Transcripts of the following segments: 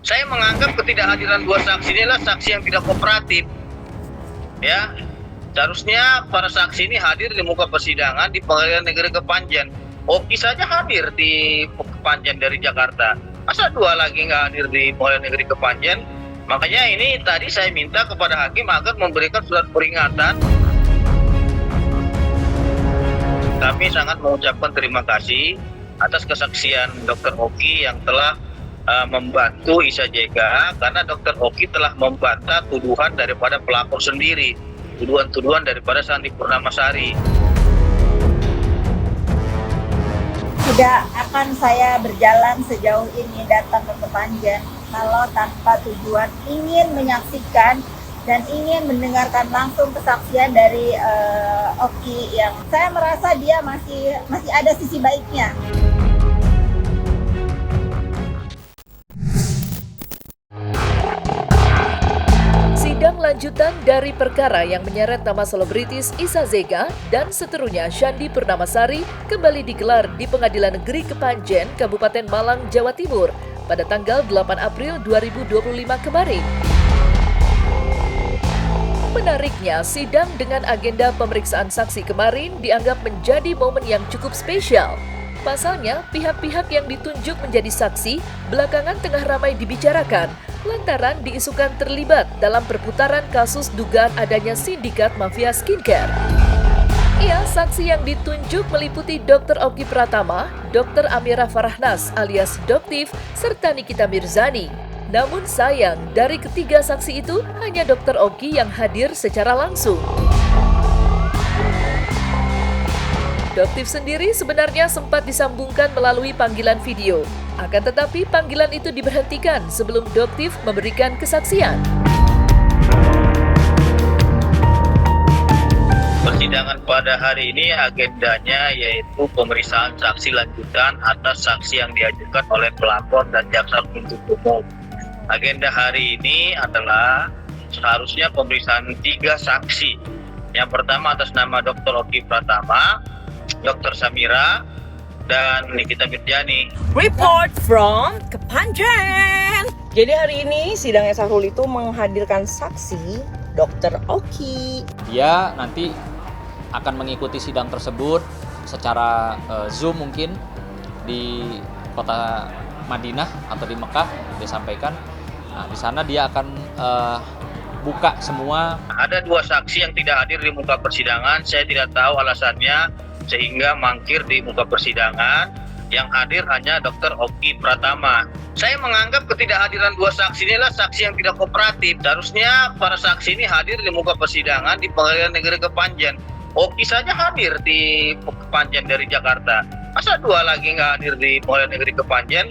Saya menganggap ketidakhadiran dua saksi ini adalah saksi yang tidak kooperatif. Ya, seharusnya para saksi ini hadir di muka persidangan di Pengadilan Negeri Kepanjen. Oki saja hadir di Kepanjen dari Jakarta. Masa dua lagi nggak hadir di Pengadilan Negeri Kepanjen? Makanya ini tadi saya minta kepada hakim agar memberikan surat peringatan. Kami sangat mengucapkan terima kasih atas kesaksian Dr. Oki yang telah membantu Isa Jega, karena Dr. Oki telah membantah tuduhan daripada pelapor sendiri, tuduhan-tuduhan daripada Sandi Purnamasari. Tidak akan saya berjalan sejauh ini datang ke Kepanjen kalau tanpa tujuan ingin menyaksikan dan ingin mendengarkan langsung kesaksian dari Oki yang saya merasa dia masih ada sisi baiknya. Sidang lanjutan dari perkara yang menyeret nama selebritis Isa Zega dan seterunya Sandi Purnamasari kembali digelar di Pengadilan Negeri Kepanjen, Kabupaten Malang, Jawa Timur pada tanggal 8 April 2025 kemarin. Menariknya, sidang dengan agenda pemeriksaan saksi kemarin dianggap menjadi momen yang cukup spesial. Pasalnya, pihak-pihak yang ditunjuk menjadi saksi belakangan tengah ramai dibicarakan lantaran diisukan terlibat dalam perputaran kasus dugaan adanya sindikat mafia skincare. Saksi yang ditunjuk meliputi Dr. Oki Pratama, Dr. Amira Farahnas alias Doktif, serta Nikita Mirzani. Namun sayang, dari ketiga saksi itu hanya Dr. Oki yang hadir secara langsung. Doktif sendiri sebenarnya sempat disambungkan melalui panggilan video. Akan tetapi panggilan itu diberhentikan sebelum Doktif memberikan kesaksian. Persidangan pada hari ini agendanya yaitu pemeriksaan saksi lanjutan atas saksi yang diajukan oleh pelapor dan jaksa penuntut umum. Agenda hari ini adalah seharusnya pemeriksaan 3 saksi. Yang pertama atas nama Dr. Oki Pratama, Dr. Samira, dan Nikita Mirzani. Report from Kepanjen. Jadi hari ini sidang Sahrul itu menghadirkan saksi Dr. Oki. Dia nanti akan mengikuti sidang tersebut secara Zoom mungkin di kota Madinah atau di Mekah disampaikan. Nah, di sana dia akan buka semua. Ada 2 saksi yang tidak hadir di muka persidangan. Saya tidak tahu alasannya sehingga mangkir di muka persidangan. Yang hadir hanya Dr. Oki Pratama. Saya menganggap ketidakhadiran 2 saksi ini adalah saksi yang tidak kooperatif. Seharusnya para saksi ini hadir di muka persidangan di Pengadilan Negeri Kepanjen. Oki saja hadir di Kepanjen dari Jakarta. Masa 2 lagi nggak hadir di Pengadilan Negeri Kepanjen?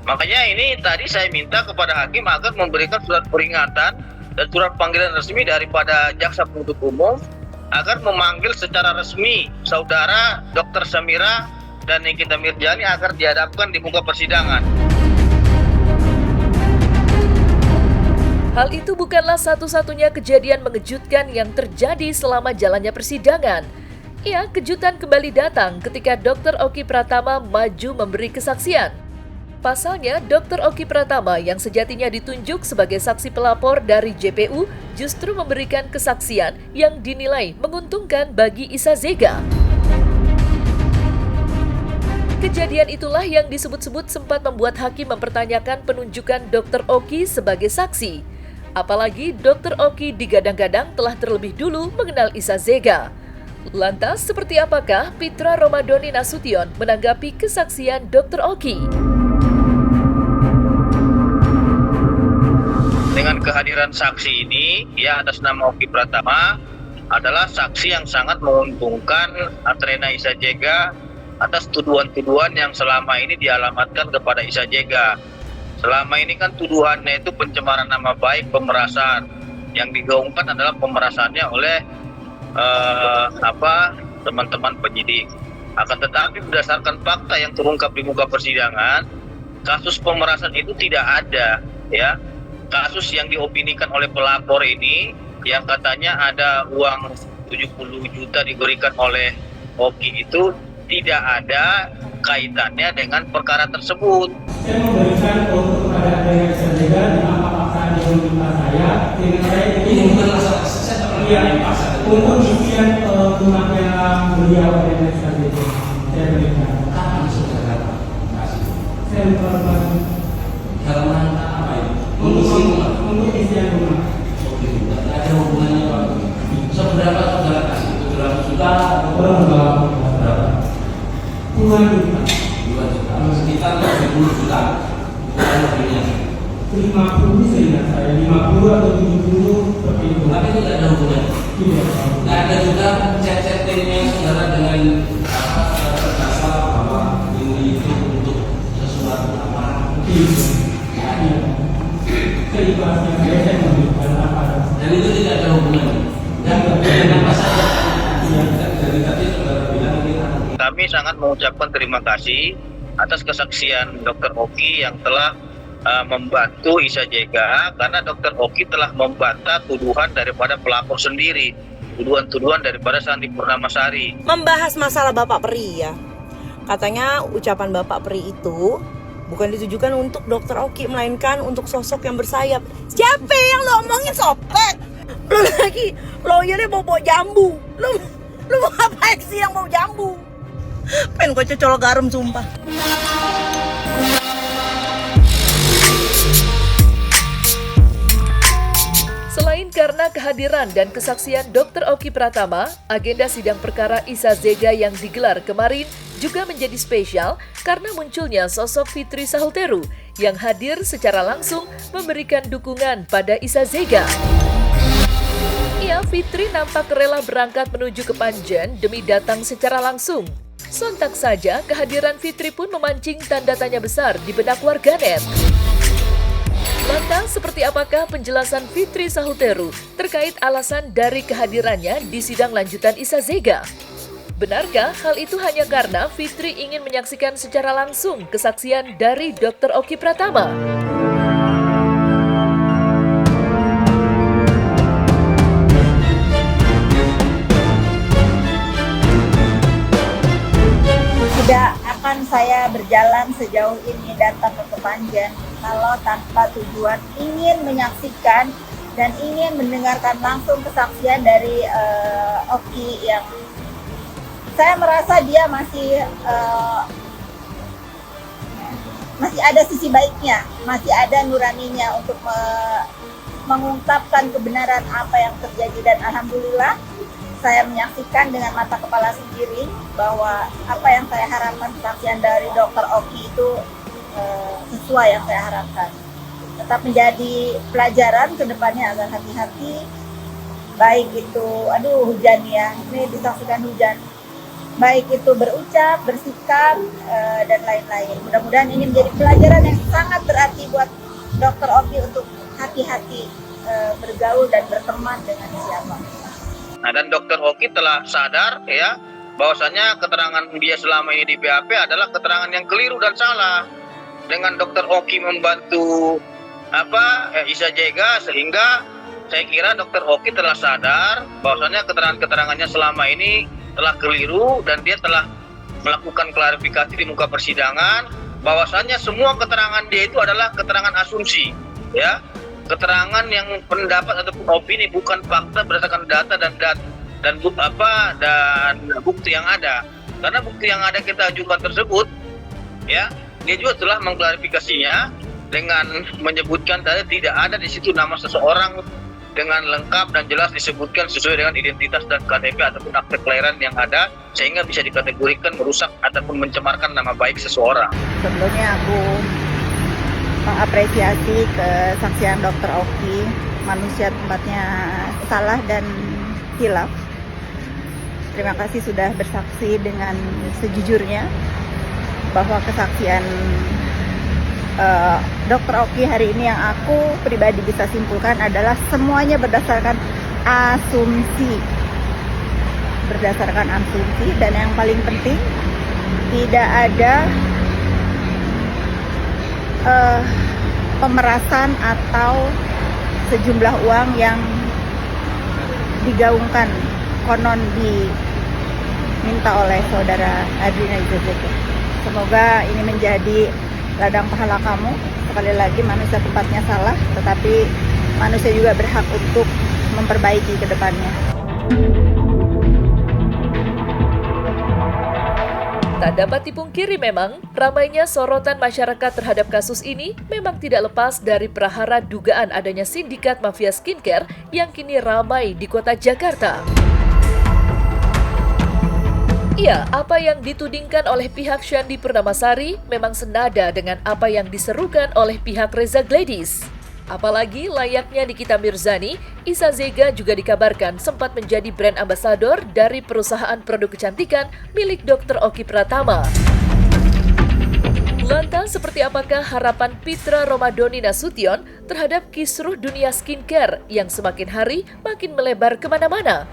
Makanya ini tadi saya minta kepada hakim agar memberikan surat peringatan dan surat panggilan resmi daripada jaksa penuntut umum agar memanggil secara resmi saudara Dr. Samira dan Nikita Mirzani agar dihadapkan di muka persidangan. Hal itu bukanlah satu-satunya kejadian mengejutkan yang terjadi selama jalannya persidangan. Kejutan kembali datang ketika Dr. Oki Pratama maju memberi kesaksian. Pasalnya, Dr. Oki Pratama yang sejatinya ditunjuk sebagai saksi pelapor dari JPU justru memberikan kesaksian yang dinilai menguntungkan bagi Isa Zega. Kejadian itulah yang disebut-sebut sempat membuat hakim mempertanyakan penunjukan Dr. Oki sebagai saksi. Apalagi Dr. Oki digadang-gadang telah terlebih dulu mengenal Isa Zega. Lantas, seperti apakah Pitra Romadoni Nasution menanggapi kesaksian Dr. Oki? Dengan kehadiran saksi ini, atas nama Oki Pratama adalah saksi yang sangat menguntungkan Atrena Isa Jega atas tuduhan-tuduhan yang selama ini dialamatkan kepada Isa Jega. Selama ini kan tuduhannya itu pencemaran nama baik, pemerasan. Yang digaungkan adalah pemerasannya oleh teman-teman penyidik. Akan tetapi berdasarkan fakta yang terungkap di muka persidangan, kasus pemerasan itu tidak ada, Kasus yang diopinikan oleh pelapor ini yang katanya ada uang 70 juta diberikan oleh Oki itu tidak ada kaitannya dengan perkara tersebut. Saya memberikan untuk kepada Isa Jega Untuk isian rumahnya beliau dan sebagainya, saya berikan. Kapan saudara kasih? Saya lupa. Dalam rangka apa ya? Untuk isian rumah. Oke, tidak ada hubungannya Pak. Seberapa saudara kasih? 700 juta atau berapa? Puluhan juta. 2 juta. Sekitar 70 juta. Bukan lebihnya. 50 seingat saya, 50 atau 70 seperti itu. Tapi tidak ada hubungannya. Tidak. Nah, ada juga chat-chattingnya saudara dengan apa berdasar bahwa ini itu untuk sesuatu apa? Iya. Seikhlasnya saya memberikan apa. Dan itu tidak ada hubungannya. Dan kenapa saya? Dari tadi saudara bilang ini Kami sangat mengucapkan terima kasih atas kesaksian Dr. Oki yang telah membantu Isa Jega, karena Dr. Oki telah membantah tuduhan daripada pelapor sendiri, tuduhan-tuduhan daripada Santi Purnamasari. Membahas masalah Bapak Peri ya. Katanya ucapan Bapak Peri itu bukan ditujukan untuk Dr. Oki, melainkan untuk sosok yang bersayap. Siapa yang lo omongin sopet? Lo lagi lawyernya bawa jambu. Lo mau ngapain sih yang bawa jambu? Pengen gue cocol garam sumpah. Selain karena kehadiran dan kesaksian Dr. Oki Pratama, agenda sidang perkara Isa Zega yang digelar kemarin juga menjadi spesial karena munculnya sosok Fitri Sahulteru yang hadir secara langsung memberikan dukungan pada Isa Zega. Ya, Fitri nampak rela berangkat menuju ke Panjen demi datang secara langsung. Sontak saja kehadiran Fitri pun memancing tanda tanya besar di benak warganet. Lantas, seperti apakah penjelasan Fitri Sahulteru terkait alasan dari kehadirannya di sidang lanjutan Isa Zega? Benarkah hal itu hanya karena Fitri ingin menyaksikan secara langsung kesaksian dari Dr. Oki Pratama? Tidak akan saya berjalan sejauh ini datang ke Kepanjen kalau tanpa tujuan ingin menyaksikan dan ingin mendengarkan langsung kesaksian dari Oki yang saya merasa dia masih ada sisi baiknya, masih ada nuraninya untuk mengungkapkan kebenaran apa yang terjadi, dan alhamdulillah saya menyaksikan dengan mata kepala sendiri bahwa apa yang saya harapkan kesaksian dari Dr. Oki itu sesuai yang saya harapkan. Tetap menjadi pelajaran ke depannya agar hati-hati, baik itu, hujan ya, ini disaksikan hujan. Baik itu berucap, bersikap, dan lain-lain. Mudah-mudahan ini menjadi pelajaran yang sangat berarti buat Dr. Oki untuk hati-hati bergaul dan berteman dengan siapa. Nah, dan Dr. Oki telah sadar ya bahwasanya keterangan dia selama ini di BAP adalah keterangan yang keliru dan salah. Dengan Dr. Oki membantu Isa Jega, sehingga saya kira Dr. Oki telah sadar bahwasanya keterangan-keterangannya selama ini telah keliru, dan dia telah melakukan klarifikasi di muka persidangan bahwasanya semua keterangan dia itu adalah keterangan asumsi, ya. Keterangan yang pendapat ataupun opini, bukan fakta berdasarkan data dan bukti yang ada. Karena bukti yang ada kita ajukan tersebut, ya, dia juga telah mengklarifikasinya dengan menyebutkan tadi tidak ada di situ nama seseorang dengan lengkap dan jelas disebutkan sesuai dengan identitas dan KTP ataupun akte kelahiran yang ada, sehingga bisa dikategorikan merusak ataupun mencemarkan nama baik seseorang. Sebelumnya aku mengapresiasi kesaksian Dr. Oki, manusia tempatnya salah dan hilaf. Terima kasih sudah bersaksi dengan sejujurnya bahwa kesaksian Dr. Oki hari ini yang aku pribadi bisa simpulkan adalah semuanya berdasarkan asumsi. Berdasarkan asumsi, dan yang paling penting tidak ada pemerasan atau sejumlah uang yang digaungkan konon diminta oleh saudara Adrina Isa Zega. Semoga ini menjadi ladang pahala kamu. Sekali lagi, manusia tempatnya salah, tetapi manusia juga berhak untuk memperbaiki ke depannya. Tak dapat dipungkiri memang, ramainya sorotan masyarakat terhadap kasus ini memang tidak lepas dari prahara dugaan adanya sindikat mafia skincare yang kini ramai di kota Jakarta. Ya, apa yang ditudingkan oleh pihak Shandy Purnamasari memang senada dengan apa yang diserukan oleh pihak Reza Gladys. Apalagi layaknya Nikita Mirzani, Isa Zega juga dikabarkan sempat menjadi brand ambassador dari perusahaan produk kecantikan milik Dr. Oki Pratama. Lantas, seperti apakah harapan Pitra Romadhoni Nasution terhadap kisruh dunia skincare yang semakin hari makin melebar kemana-mana?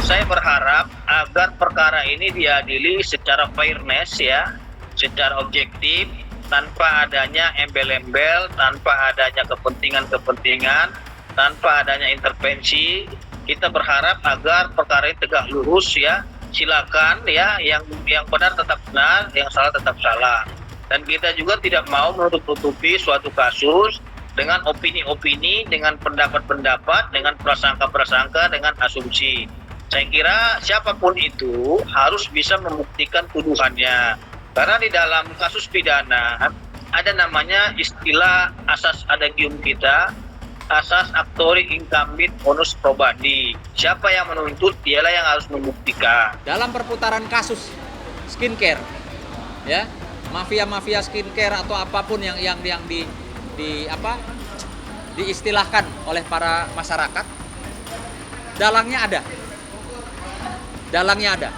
Saya berharap agar perkara ini diadili secara fairness ya, secara objektif, tanpa adanya embel-embel, tanpa adanya kepentingan-kepentingan, tanpa adanya intervensi. Kita berharap agar perkara ini tegak lurus ya. Silakan ya, yang benar tetap benar, yang salah tetap salah. Dan kita juga tidak mau menutup-tutupi suatu kasus dengan opini-opini, dengan pendapat-pendapat, dengan prasangka-prasangka, dengan asumsi. Saya kira siapapun itu harus bisa membuktikan tuduhannya. Karena di dalam kasus pidana ada namanya istilah asas adagium kita, asas actori incumbit onus probandi. Siapa yang menuntut, dialah yang harus membuktikan. Dalam perputaran kasus skincare, ya, mafia-mafia skincare atau apapun yang diistilahkan oleh para masyarakat, dalangnya ada.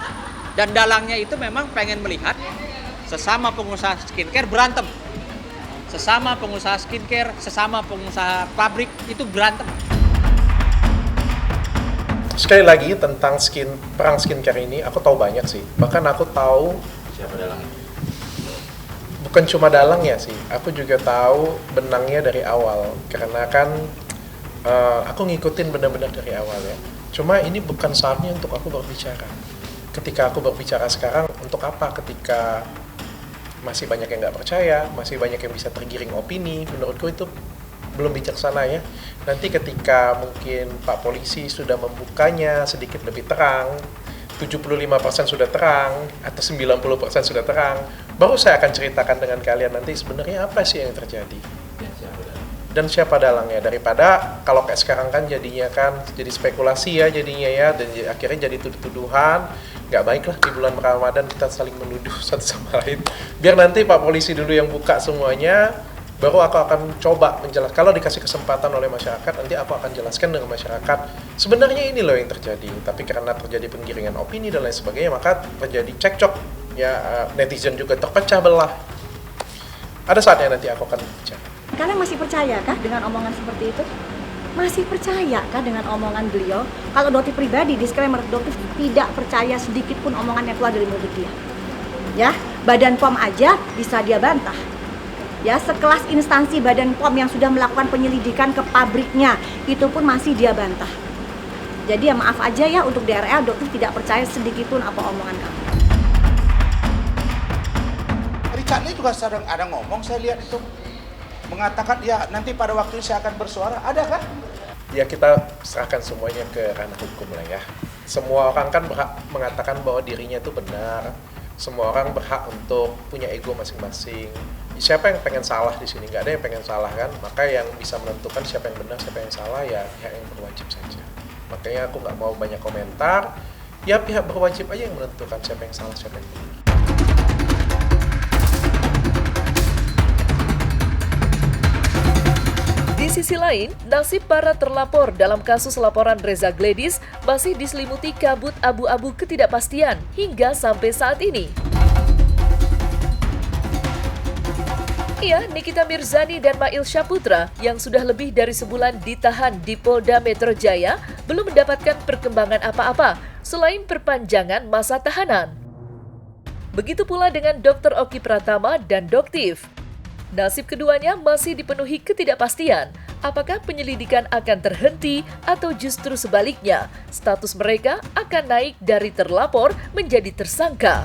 Dan dalangnya itu memang pengen melihat sesama pengusaha skincare berantem. Sesama pengusaha skincare, sesama pengusaha pabrik itu berantem. Sekali lagi tentang perang skincare ini, aku tahu banyak sih. Bahkan aku tahu Siapa dalangnya? bukan cuma dalangnya sih, aku juga tahu benangnya dari awal. Karena kan aku ngikutin benar-benar dari awal ya. Cuma ini bukan saatnya untuk aku berbicara. Ketika aku berbicara sekarang, untuk apa? Ketika masih banyak yang nggak percaya, masih banyak yang bisa tergiring opini, menurutku itu belum bijaksana ya. Nanti ketika mungkin Pak Polisi sudah membukanya sedikit lebih terang, 75% sudah terang, atau 90% sudah terang, baru saya akan ceritakan dengan kalian nanti sebenarnya apa sih yang terjadi. Dan siapa dalangnya, daripada kalau kayak sekarang kan jadinya kan jadi spekulasi ya jadinya ya, dan akhirnya jadi tuduh-tuduhan. Nggak baik lah di bulan Ramadan kita saling menuduh satu sama lain. Biar nanti Pak Polisi dulu yang buka semuanya, baru aku akan coba menjelaskan. Kalau dikasih kesempatan oleh masyarakat, nanti aku akan jelaskan dengan masyarakat sebenarnya ini loh yang terjadi. Tapi karena terjadi penggiringan opini dan lain sebagainya, maka terjadi cekcok ya, netizen juga terpecah belah. Ada saatnya nanti aku akan bicara. Kalian masih percayakah dengan omongan seperti itu? Masih percayakah dengan omongan beliau? Kalau Dotif pribadi, disclaimer, Dotif tidak percaya sedikit pun omongan yang keluar dari mulut dia. Ya, Badan POM aja bisa dia bantah. Ya, sekelas instansi Badan POM yang sudah melakukan penyelidikan ke pabriknya, itu pun masih dia bantah. Jadi ya maaf aja ya, untuk DRL, Dotif tidak percaya sedikit pun apa omongan kamu. Richard Lee juga sedang ada ngomong, saya lihat itu. Mengatakan ya nanti pada waktu saya akan bersuara, ada kan? Ya kita serahkan semuanya ke ranah hukum lah ya. Semua orang kan berhak mengatakan bahwa dirinya itu benar. Semua orang berhak untuk punya ego masing-masing. Siapa yang pengen salah di sini? Nggak ada yang pengen salah kan? Maka yang bisa menentukan siapa yang benar, siapa yang salah ya pihak yang berwajib saja. Makanya aku nggak mau banyak komentar. Ya pihak berwajib aja yang menentukan siapa yang salah, siapa yang benar. Di sisi lain, nasib para terlapor dalam kasus laporan Reza Gladys masih diselimuti kabut abu-abu ketidakpastian hingga sampai saat ini. Iya, Nikita Mirzani dan Mail Syaputra yang sudah lebih dari sebulan ditahan di Polda Metro Jaya belum mendapatkan perkembangan apa-apa selain perpanjangan masa tahanan. Begitu pula dengan Dr. Oki Pratama dan Doktif. Nasib keduanya masih dipenuhi ketidakpastian. Apakah penyelidikan akan terhenti atau justru sebaliknya, status mereka akan naik dari terlapor menjadi tersangka.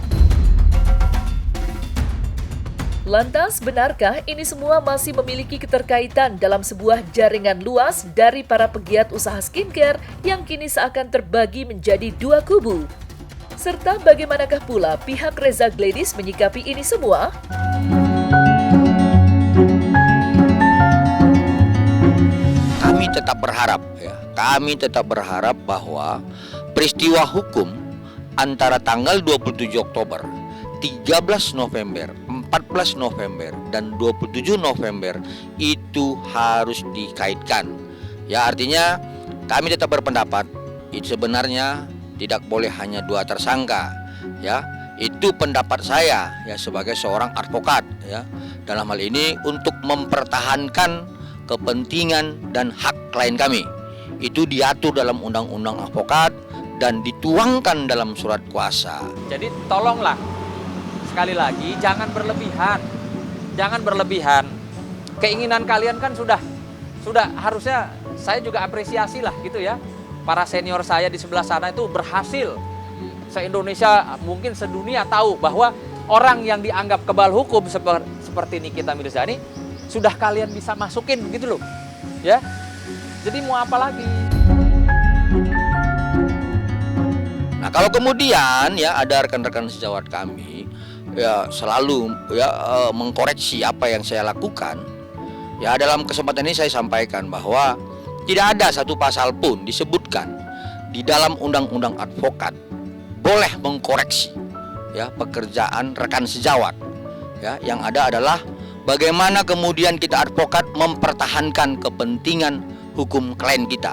Lantas, benarkah ini semua masih memiliki keterkaitan dalam sebuah jaringan luas dari para pegiat usaha skincare yang kini seakan terbagi menjadi dua kubu? Serta bagaimanakah pula pihak Reza Gladys menyikapi ini semua? Kami tetap berharap bahwa peristiwa hukum antara tanggal 27 Oktober, 13 November, 14 November, dan 27 November itu harus dikaitkan. Ya, artinya kami tetap berpendapat itu sebenarnya tidak boleh hanya 2 tersangka. Ya, itu pendapat saya ya sebagai seorang advokat ya. Dalam hal ini untuk mempertahankan kepentingan dan hak klien kami. Itu diatur dalam Undang-Undang Advokat dan dituangkan dalam surat kuasa. Jadi tolonglah, sekali lagi jangan berlebihan. Jangan berlebihan. Keinginan kalian kan sudah harusnya saya juga apresiasi lah gitu ya. Para senior saya di sebelah sana itu berhasil. Se-Indonesia mungkin sedunia tahu bahwa orang yang dianggap kebal hukum seperti Nikita Mirzani sudah kalian bisa masukin gitu loh. Ya. Jadi mau apa lagi? Nah, kalau kemudian ya ada rekan-rekan sejawat kami ya selalu ya mengkoreksi apa yang saya lakukan. Ya, dalam kesempatan ini saya sampaikan bahwa tidak ada satu pasal pun disebutkan di dalam Undang-Undang Advokat boleh mengkoreksi ya pekerjaan rekan sejawat. Ya, yang ada adalah bagaimana kemudian kita advokat mempertahankan kepentingan hukum klien kita.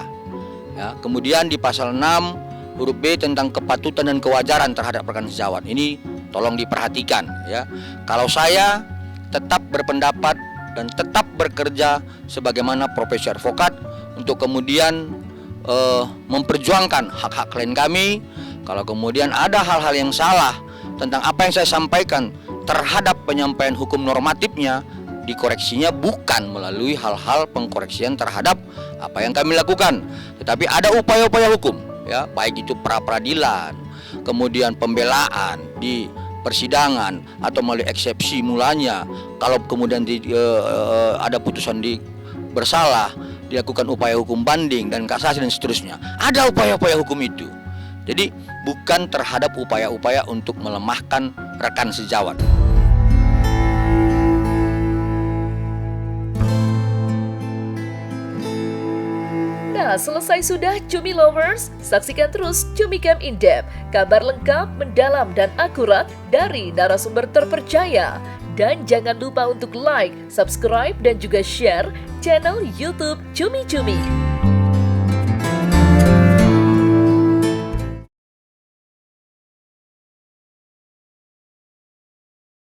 Ya, kemudian di pasal 6 huruf B tentang kepatutan dan kewajaran terhadap rekan sejawat. Ini tolong diperhatikan ya. Kalau saya tetap berpendapat dan tetap bekerja sebagaimana profesi advokat untuk kemudian memperjuangkan hak-hak klien kami. Kalau kemudian ada hal-hal yang salah tentang apa yang saya sampaikan terhadap penyampaian hukum normatifnya, dikoreksinya bukan melalui hal-hal pengkoreksian terhadap apa yang kami lakukan, tetapi ada upaya-upaya hukum ya, baik itu pra-peradilan, kemudian pembelaan di persidangan atau melalui eksepsi mulanya. Kalau kemudian ada putusan bersalah, dilakukan upaya hukum banding dan kasasi dan seterusnya. Ada upaya-upaya hukum itu. Jadi bukan terhadap upaya-upaya untuk melemahkan rekan sejawat. Nah, selesai sudah Cumi Lovers? Saksikan terus Cumi Camp In Depth, kabar lengkap, mendalam, dan akurat dari narasumber terpercaya. Dan jangan lupa untuk like, subscribe, dan juga share channel YouTube Cumi Cumi.